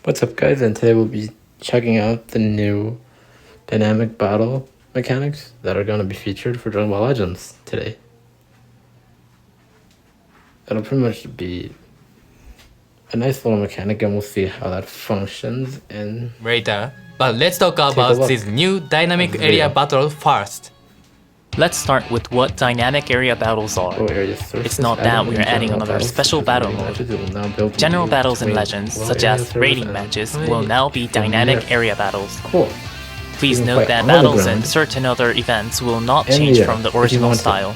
What's up, guys? And today we'll be checking out the new dynamic battle mechanics that are going to be featured for Dragon Ball Legends today. It'll pretty much be a nice little mechanic, and we'll see how that functions in later. But let's talk a about look this new dynamic at the area video. battle first. Let's start with what dynamic area battles are. area surface. It's not that we're adding another special battle mode. General battles in Legends, such as raiding matches, will now be dynamic area battles. Cool. Please You can note fight that on the battles ground and certain other events will not and change the air, from the if you original want to. style.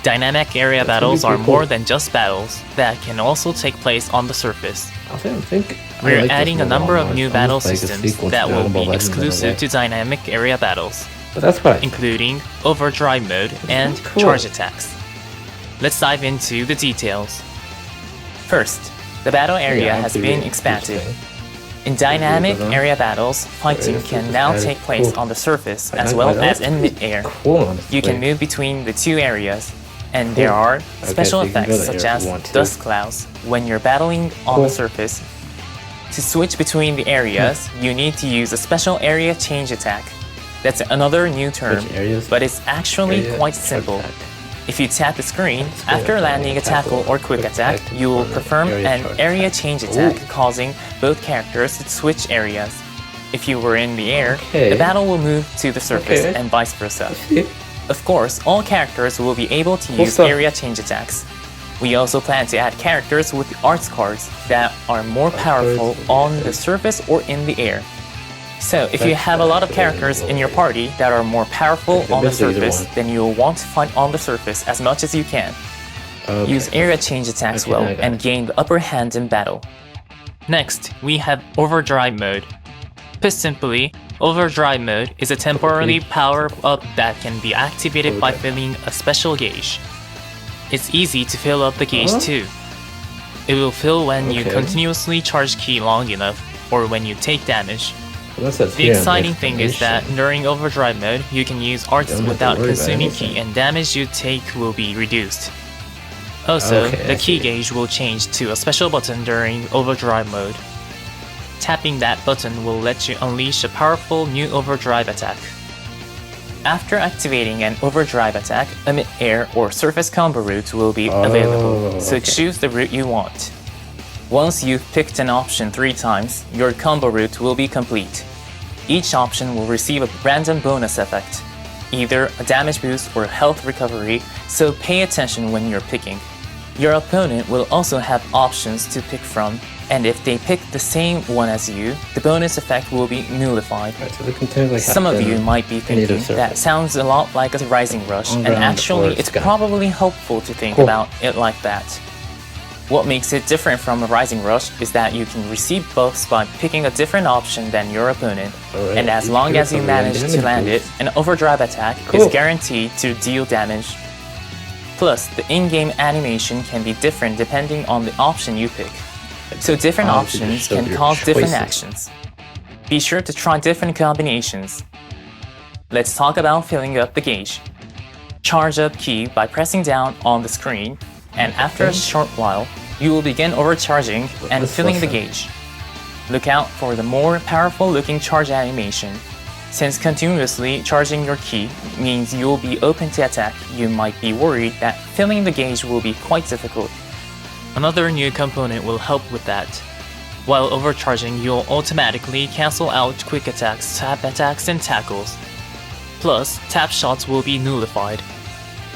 Dynamic area That's gonna be battles are pretty cool. more than just battles that can also take place on the surface. I think We're adding a number of new battle systems that will be exclusive to dynamic area battles, But that's what I think. including overdrive mode and really cool. charge attacks. Let's dive into the details. First, the battle area Yeah, has it'd be been really expanded. interesting. In dynamic Cool. area battles, fighting Areas can just now added. take place Cool. on the surface as Like, well that's as in pretty mid-air. Cool, honestly. You can move between the two areas, and there Cool. are Okay, special so you can go effects there such if as you want to. dust clouds when you're battling on Cool. the surface. To switch between the areas, you need to use a special area change attack. That's another new term, Which areas? but it's actually Area quite charge simple. attack. If you tap the screen, That's good. after landing a tackle or quick attack, you will perform an area change attack, causing both characters to switch areas. If you were in the air, Okay. the battle will move to the surface Okay. and vice versa. See? Of course, all characters will be able to Cool use stuff. area change attacks. We also plan to add characters with arts cards that are more powerful cards, on yeah. the surface or in the air. So, if you That's have a lot of the characters in your way. party that are more powerful Okay, on the basically either surface, one. then you'll want to fight on the surface as much as you can. Okay. Use area change attacks Okay, well I got and it. gain the upper hand in battle. Next, we have overdrive mode. Put simply, overdrive mode is a temporary power-up that can be activated by Overdrive. filling a special gauge. It's easy to fill up the gauge Huh? too. It will fill when you Okay. continuously charge ki long enough or when you take damage. Well, that says The here in exciting thing is that explanation. during overdrive mode, you can use arts Don't have to without worry about consuming anything. ki and damage you take will be reduced. Also, Okay, the I key see. gauge will change to a special button during overdrive mode. Tapping that button will let you unleash a powerful new overdrive attack. After activating an overdrive attack, a mid-air or surface combo route will be available, so okay. choose the route you want. Once you've picked an option 3 times, your combo route will be complete. Each option will receive a random bonus effect, either a damage boost or health recovery, so pay attention when you're picking. Your opponent will also have options to pick from, and if they pick the same one as you, the bonus effect will be nullified. Right, so they continually Some of happen you might be in thinking either that surface. sounds a lot like a Rising Rush, On and ground actually or it's sky. probably helpful to think Cool. about it like that. What makes it different from a Rising Rush is that you can receive buffs by picking a different option than your opponent, Alright, and as you long pick as you a manage to damage land it, boost. an overdrive attack Cool. is guaranteed to deal damage. Plus, the in-game animation can be different depending on the option you pick. So different Obviously, options just show can your cause different choices. actions. Be sure to try different combinations. Let's talk about filling up the gauge. Charge up key by pressing down on the screen, and after a short while, you will begin overcharging and Let's filling the listen. gauge. Look out for the more powerful looking charge animation. Since continuously charging your key means you will be open to attack, you might be worried that filling the gauge will be quite difficult. Another new component will help with that. While overcharging, you'll automatically cancel out quick attacks, tap attacks, and tackles. Plus, tap shots will be nullified.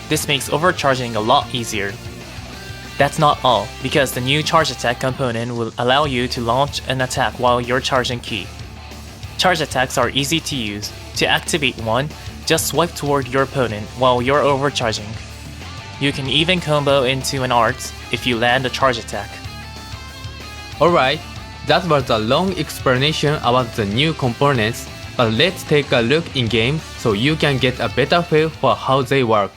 This makes overcharging a lot easier. That's not all, because the new charge attack component will allow you to launch an attack while you're charging ki. Charge attacks are easy to use. To activate one, just swipe toward your opponent while you're overcharging. You can even combo into an art if you land a charge attack. Alright, that was a long explanation about the new components, but let's take a look in game so you can get a better feel for how they work.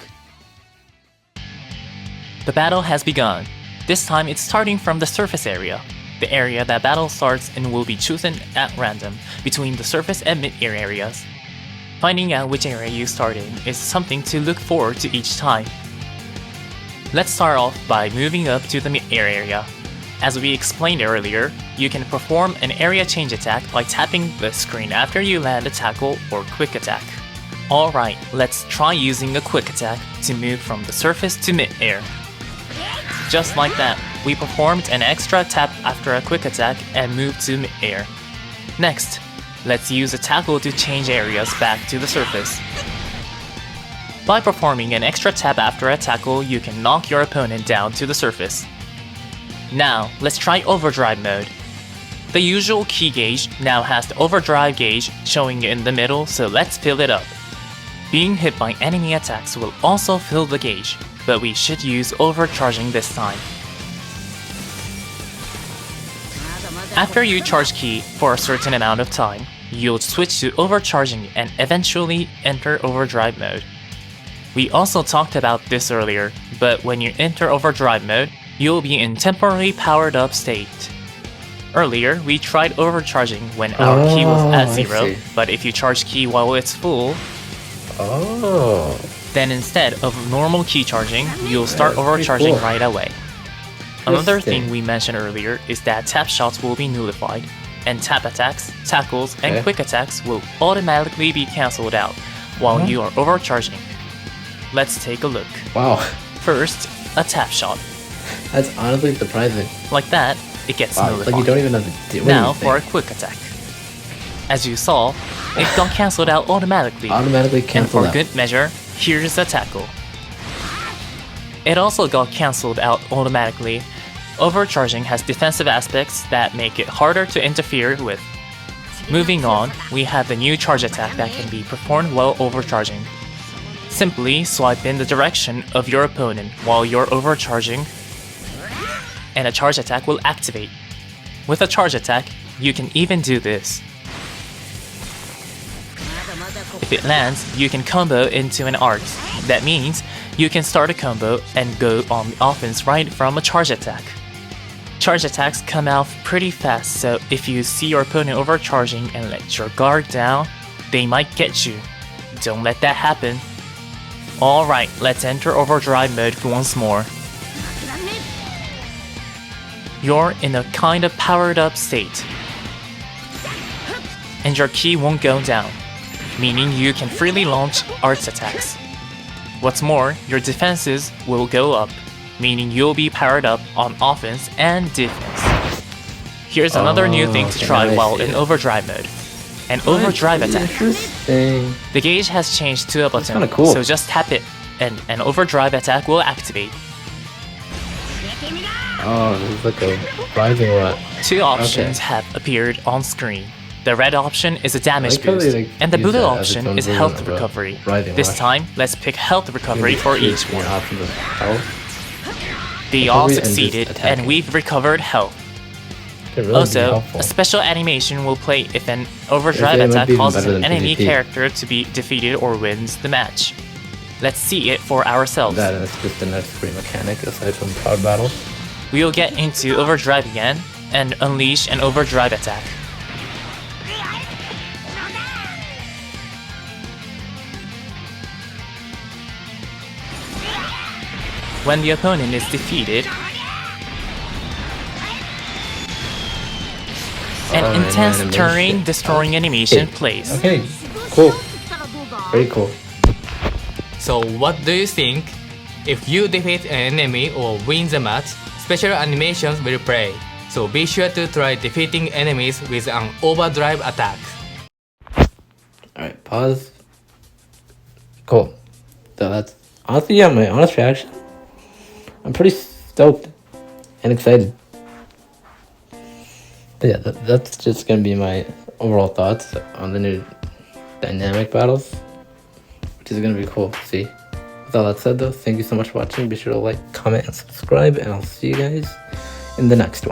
The battle has begun. This time it's starting from the surface area. The area that battle starts and will be chosen at random between the surface and mid-air areas. Finding out which area you start in is something to look forward to each time. Let's start off by moving up to the mid-air area. As we explained earlier, you can perform an area change attack by tapping the screen after you land a tackle or quick attack. Alright, let's try using a quick attack to move from the surface to mid-air. Just like that, we performed an extra tap after a quick attack and moved to mid-air. Next, let's use a tackle to change areas back to the surface. By performing an extra tap after a tackle, you can knock your opponent down to the surface. Now, let's try overdrive mode. The usual key gauge now has the overdrive gauge showing in the middle, so let's fill it up. Being hit by enemy attacks will also fill the gauge, but we should use overcharging this time. After you charge key for a certain amount of time, you'll switch to overcharging and eventually enter overdrive mode. We also talked about this earlier, but when you enter overdrive mode, you'll be in temporarily powered up state. Earlier, we tried overcharging when our key was at I 0, see. but if you charge key while it's full, Oh. then instead of normal key charging, you'll start Yeah, pretty overcharging cool. right away. Another Interesting. thing we mentioned earlier is that tap shots will be nullified, and tap attacks, tackles, and Okay. quick attacks will automatically be cancelled out while you are overcharging. Let's take a look. Wow. First, a tap shot. That's honestly surprising. Like that, it gets Wow. nullified. Like you don't even have to do Now anything. for a quick attack. As you saw, it got cancelled out automatically. Automatically And cancel for out. good measure, here's a tackle. It also got cancelled out automatically. Overcharging has defensive aspects that make it harder to interfere with. Moving on, we have the new charge attack that can be performed while overcharging. Simply swipe in the direction of your opponent while you're overcharging, and a charge attack will activate. With a charge attack, you can even do this. If it lands, you can combo into an art. That means you can start a combo and go on offense right from a charge attack. Charge attacks come out pretty fast, so if you see your opponent overcharging and let your guard down, they might get you. Don't let that happen. Alright, let's enter overdrive mode once more. You're in a kind of powered up state, and your key won't go down, meaning you can freely launch arts attacks. What's more, your defenses will go up, meaning you'll be powered up on offense and defense. Here's another new thing to okay, try now I while see in it. overdrive mode. An overdrive attack. Interesting. The gauge has changed to a button, kinda cool. so just tap it, and an overdrive attack will activate. Oh, this is like a rising rot. Two options Okay. have appeared on screen. The red option is a damage like how they, boost, like, and the use blue that as its option own is version health of a recovery. Rising This Rush. time, let's pick health recovery for each one. Options of health. They all Recovery and just succeeded, attacking. and we've recovered health. Could really be Also, helpful. a special animation will play if an overdrive Yeah, it might attack be even causes better an than enemy PvP. character to be defeated or wins the match. Let's see it for ourselves. That and it's just another free mechanic aside from powered battle. We'll get into overdrive again and unleash an overdrive attack. When the opponent is defeated, an Oh, intense animation. terrain destroying animation Okay. plays. Okay, cool. Very cool. So what do you think? If you defeat an enemy or win the match, special animations will play. So be sure to try defeating enemies with an overdrive attack. Alright, pause. Cool. So that's honestly, yeah, my honest reaction. I'm pretty stoked and excited. But yeah, that's just gonna be my overall thoughts on the new dynamic battles, which is gonna be cool to see. With all that said though, thank you so much for watching. Be sure to like, comment, and subscribe, and I'll see you guys in the next one.